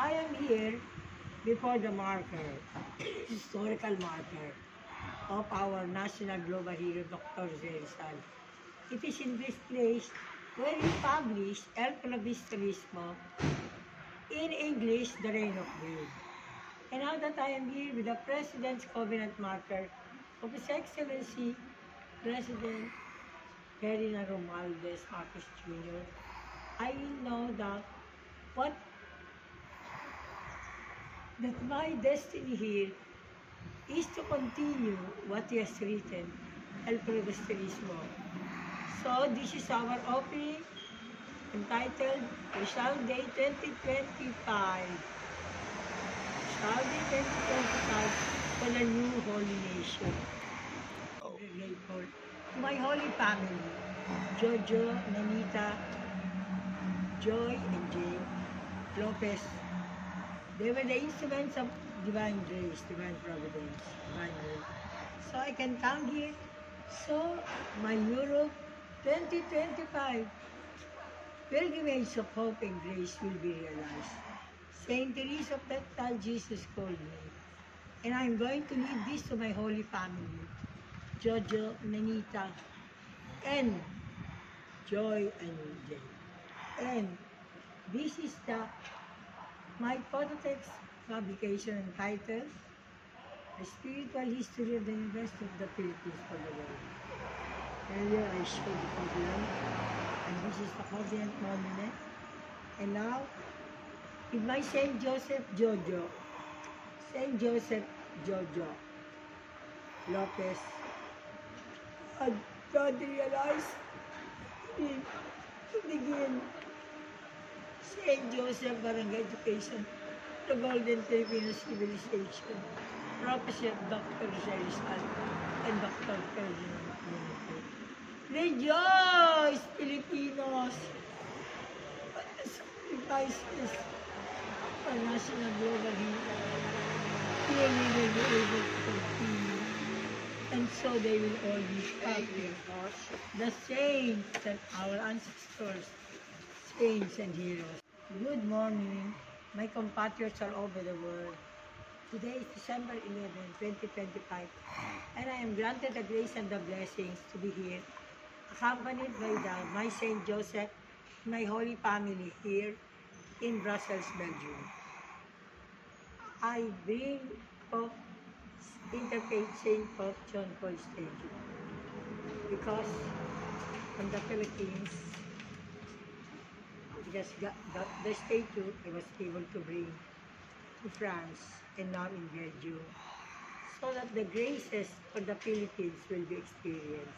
I am here before the marker, historical marker of our national global hero, Dr. Rizal. It is in this place where he published El Provincialismo in English, The Reign of Greed. And now that I am here with the President's Covenant marker of His Excellency, President Ferdinand Romualdez Marcos Jr., I know that my destiny here is to continue what he has written, El Provincialismo. So this is our opening entitled Rizal Day 2025. Rizal Day 2025 for the new holy nation. Grateful to my holy family, Jojo, Nanita, Joy, and Jane Lopez. They were the instruments of divine grace, divine providence, divine will. So I can come here. So my Europe 2025 pilgrimage of hope and grace will be realized. Saint Teresa of Tectile, Jesus called me. And I'm going to leave this to my holy family, Jojo, Nanita, and Joy and Jane. And this is my phototext publication entitled A Spiritual History of the University of the Philippines for the World. Earlier I showed the covenant, and this is the covenant monument. And now, with my Saint Joseph Jojo, Saint Joseph Jojo Lopez, and God realized to begin Saint Joseph Barangay Education, the Golden Filipino Civilization, prophecy of Dr. Rizal and Dr. Ferdinand Marcos. Rejoice, Filipinos! What the sacrifices for national global hero. Here we will be able to continue, and so they will all be happy. The saints and our ancestors, saints and heroes. Good morning, my compatriots all over the world. Today is December 11, 2025, and I am granted the grace and the blessings to be here, accompanied by my Saint Joseph, my holy family here in Brussels, Belgium. I bring Pope Interfaith Saint Pope John Paul II because from the Philippines, just got the statue I was able to bring to France and now in Belgium, so that the graces for the Philippines will be experienced.